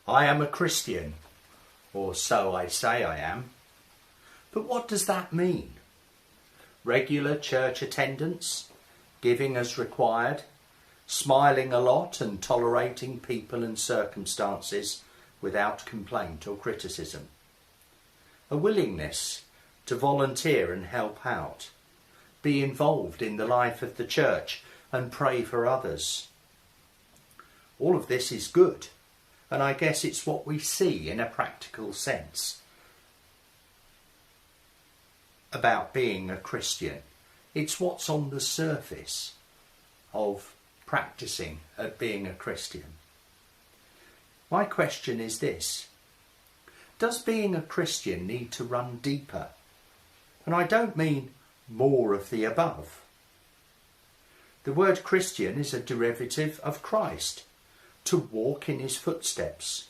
I am a Christian, or so I say I am. But what does that mean? Regular church attendance, giving as required, smiling a lot and tolerating people and circumstances without complaint or criticism. A willingness to volunteer and help out, be involved in the life of the church and pray for others. All of this is good, and I guess it's what we see in a practical sense about being a Christian. It's what's on the surface of practicing at being a Christian. My question is this: does being a Christian need to run deeper? And I don't mean more of the above. The word Christian is a derivative of Christ, to walk in his footsteps,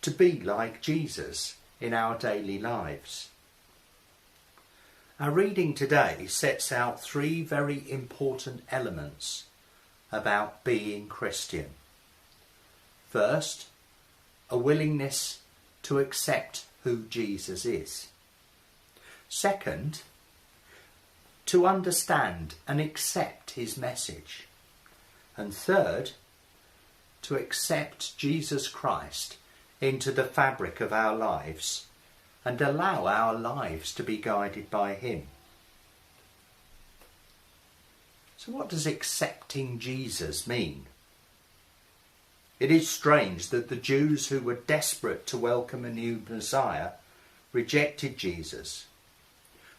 to be like Jesus in our daily lives. Our reading today sets out three very important elements about being Christian. First, a willingness to accept who Jesus is. Second, to understand and accept his message. And third, to accept Jesus Christ into the fabric of our lives and allow our lives to be guided by him. So what does accepting Jesus mean? It is strange that the Jews who were desperate to welcome a new Messiah rejected Jesus.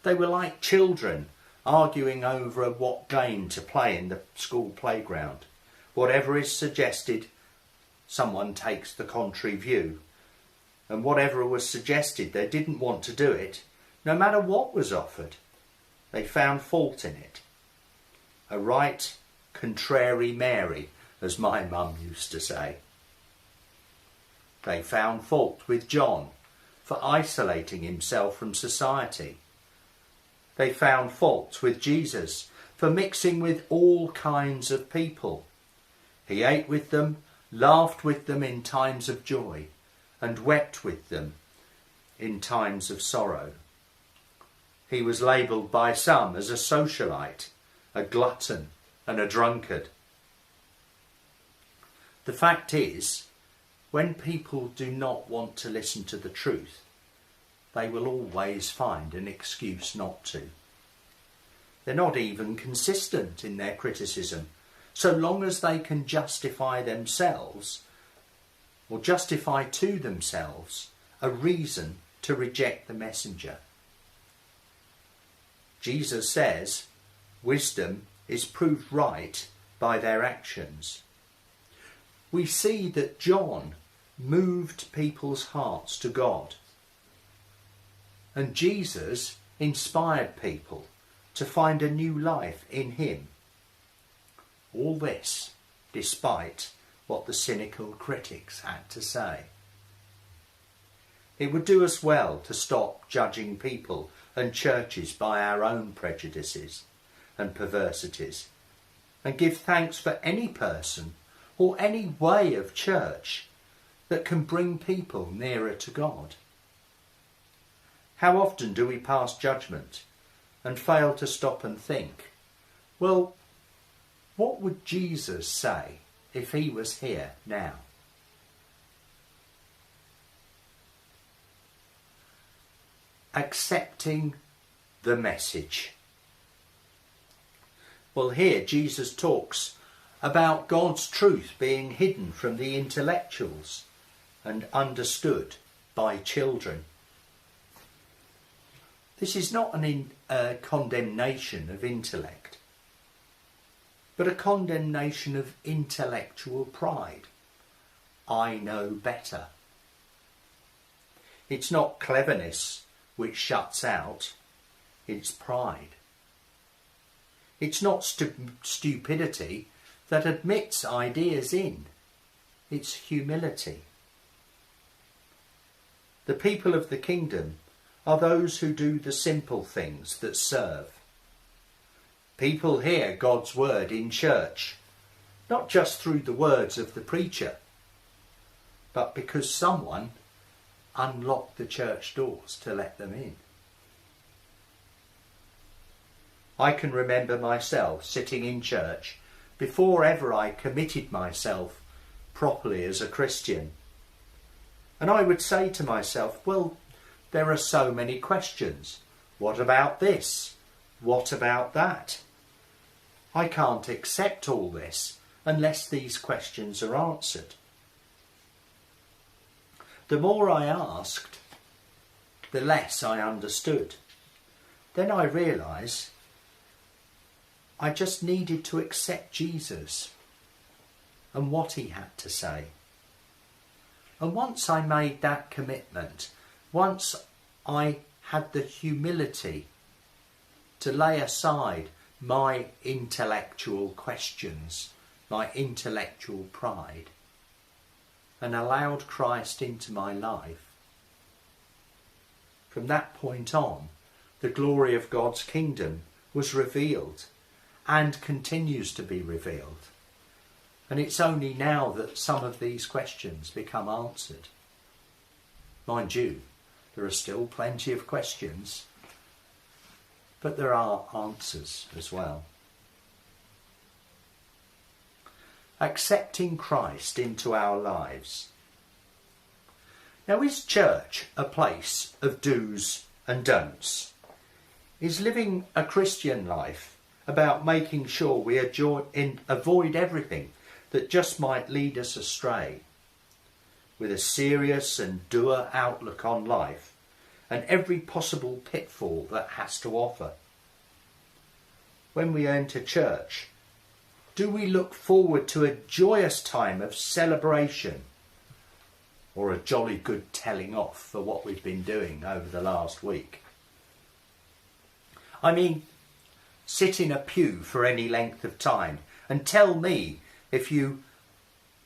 They were like children arguing over what game to play in the school playground. Whatever is suggested, someone takes the contrary view. And whatever was suggested, they didn't want to do it, no matter what was offered. They found fault in it. A right contrary Mary, as my mum used to say. They found fault with John for isolating himself from society. They found fault with Jesus for mixing with all kinds of people. He ate with them, laughed with them in times of joy, and wept with them in times of sorrow. He was labelled by some as a socialite, a glutton, and a drunkard. The fact is, when people do not want to listen to the truth, they will always find an excuse not to. They're not even consistent in their criticism, so long as they can justify themselves or justify to themselves a reason to reject the messenger. Jesus says wisdom is proved right by their actions. We see that John moved people's hearts to God, and Jesus inspired people to find a new life in him. All this despite what the cynical critics had to say. It would do us well to stop judging people and churches by our own prejudices and perversities, and give thanks for any person or any way of church that can bring people nearer to God. How often do we pass judgment and fail to stop and think, well, what would Jesus say if he was here now? Accepting the message. Well, here Jesus talks about God's truth being hidden from the intellectuals and understood by children. This is not a condemnation of intellect, but a condemnation of intellectual pride. I know better. It's not cleverness which shuts out, it's pride. It's not stupidity that admits ideas in, it's humility. The people of the kingdom are those who do the simple things that serve. People hear God's word in church, not just through the words of the preacher, but because someone unlocked the church doors to let them in. I can remember myself sitting in church before ever I committed myself properly as a Christian. And I would say to myself, well, there are so many questions. What about this? What about that? I can't accept all this unless these questions are answered. The more I asked, the less I understood. Then I realised I just needed to accept Jesus and what he had to say. And once I made that commitment, once I had the humility to lay aside my intellectual questions, my intellectual pride, and allowed Christ into my life, from that point on, the glory of God's kingdom was revealed and continues to be revealed. And it's only now that some of these questions become answered. Mind you, there are still plenty of questions, but there are answers as well. Accepting Christ into our lives. Now, is church a place of do's and don'ts? Is living a Christian life about making sure we avoid everything that just might lead us astray, with a serious and dour outlook on life and every possible pitfall that has to offer? When we enter church, do we look forward to a joyous time of celebration or a jolly good telling off for what we've been doing over the last week? I mean, sit in a pew for any length of time and tell me if you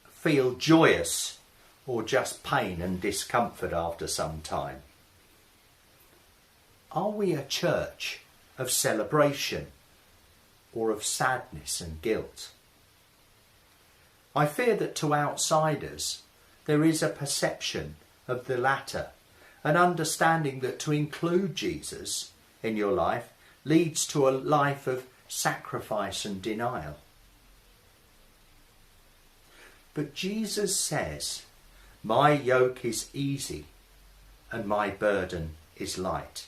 feel joyous or just pain and discomfort after some time. Are we a church of celebration or of sadness and guilt? I fear that to outsiders there is a perception of the latter, an understanding that to include Jesus in your life leads to a life of sacrifice and denial. But Jesus says, "My yoke is easy and my burden is light."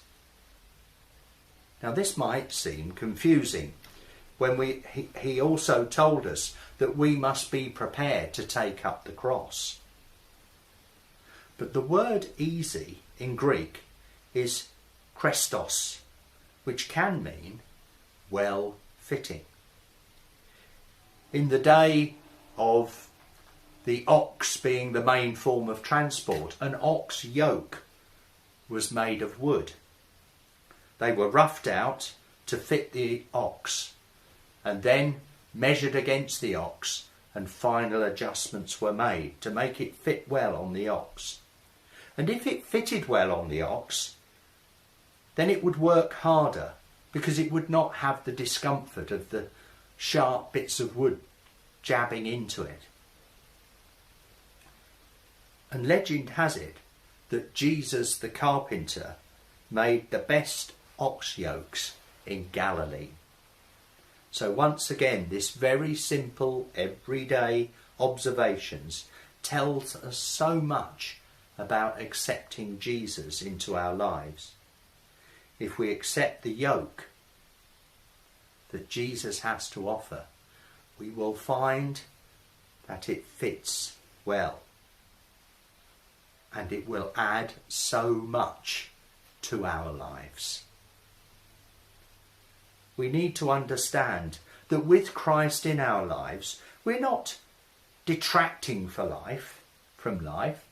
Now this might seem confusing when he also told us that we must be prepared to take up the cross. But the word easy in Greek is Christos, which can mean well-fitting. In the day of the ox being the main form of transport, an ox yoke was made of wood. They were roughed out to fit the ox and then measured against the ox, and final adjustments were made to make it fit well on the ox. And if it fitted well on the ox, then it would work harder because it would not have the discomfort of the sharp bits of wood jabbing into it. And legend has it that Jesus the carpenter made the best ox yokes in Galilee. So once again, this very simple, everyday observations tells us so much about accepting Jesus into our lives. If we accept the yoke that Jesus has to offer, we will find that it fits well. And it will add so much to our lives. We need to understand that with Christ in our lives, we're not detracting from life.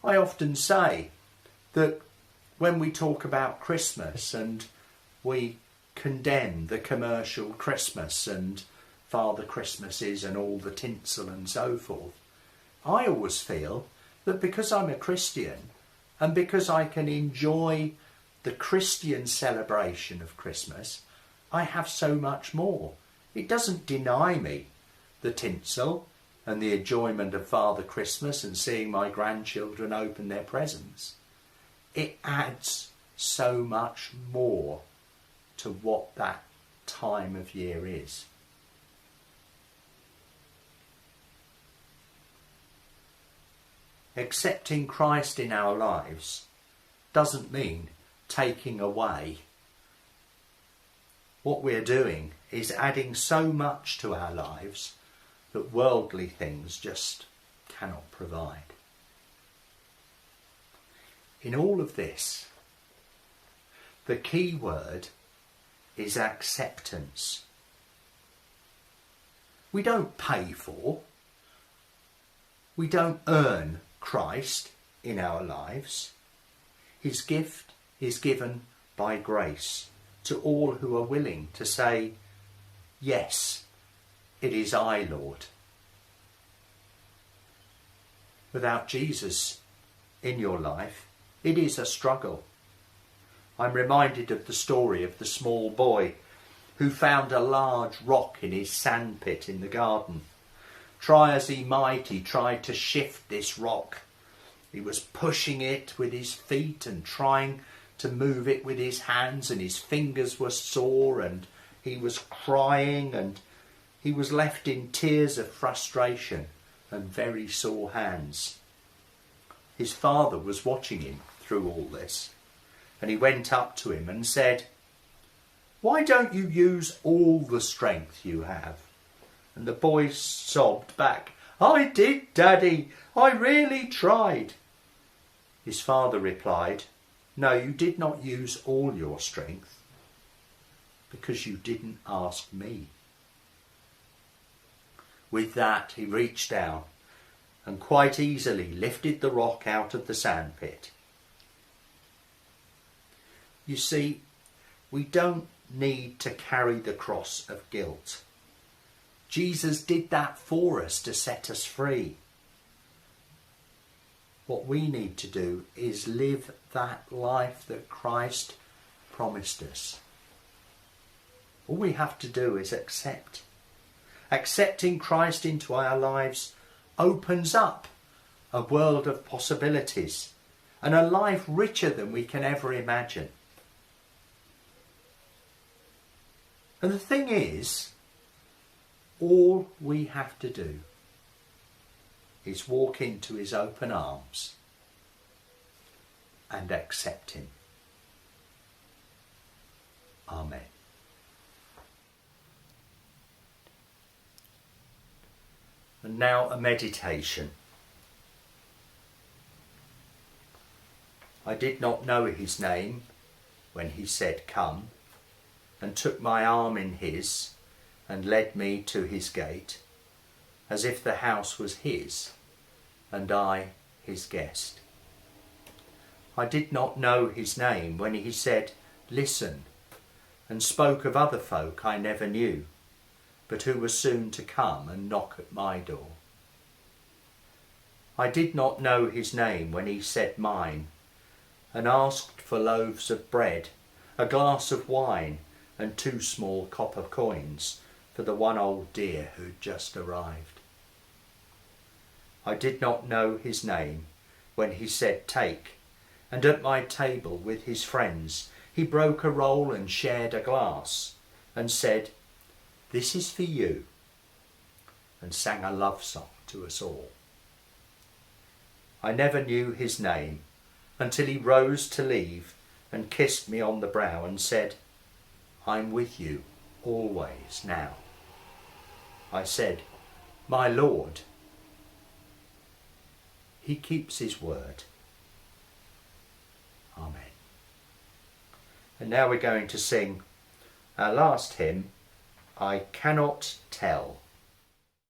I often say that when we talk about Christmas and we condemn the commercial Christmas and Father Christmases and all the tinsel and so forth, I always feel that because I'm a Christian and because I can enjoy the Christian celebration of Christmas, I have so much more. It doesn't deny me the tinsel and the enjoyment of Father Christmas and seeing my grandchildren open their presents, it adds so much more to what that time of year is. Accepting Christ in our lives doesn't mean taking away. What we're doing is adding so much to our lives that worldly things just cannot provide. In all of this, the key word is acceptance. We don't pay for, we don't earn Christ in our lives. His gift is given by grace to all who are willing to say, yes, it is I, Lord. Without Jesus in your life, it is a struggle. I'm reminded of the story of the small boy who found a large rock in his sandpit in the garden. Try as he might, he tried to shift this rock. He was pushing it with his feet and trying to move it with his hands, and his fingers were sore, and he was crying, and he was left in tears of frustration and very sore hands. His father was watching him through all this, and he went up to him and said, "Why don't you use all the strength you have?" And the boy sobbed back, "I did, Daddy. I really tried." His father replied, "No, you did not use all your strength because you didn't ask me." With that, he reached down and quite easily lifted the rock out of the sandpit. You see, we don't need to carry the cross of guilt. Jesus did that for us to set us free. What we need to do is live that life that Christ promised us. All we have to do is accept. Accepting Christ into our lives opens up a world of possibilities and a life richer than we can ever imagine. And the thing is, all we have to do is walk into his open arms and accept him. Amen. And now a meditation. I did not know his name when he said, "Come," and took my arm in his and led me to his gate, as if the house was his and I his guest. I did not know his name when he said, "Listen," and spoke of other folk I never knew, but who were soon to come and knock at my door. I did not know his name when he said mine, and asked for loaves of bread, a glass of wine, and 2 small copper coins for the one old dear who'd just arrived. I did not know his name when he said, "Take," and at my table with his friends he broke a roll and shared a glass, and said, "This is for you," and sang a love song to us all. I never knew his name until he rose to leave and kissed me on the brow and said, "I'm with you always now." I said, "My Lord." He keeps his word. Amen. And now we're going to sing our last hymn, "I Cannot Tell."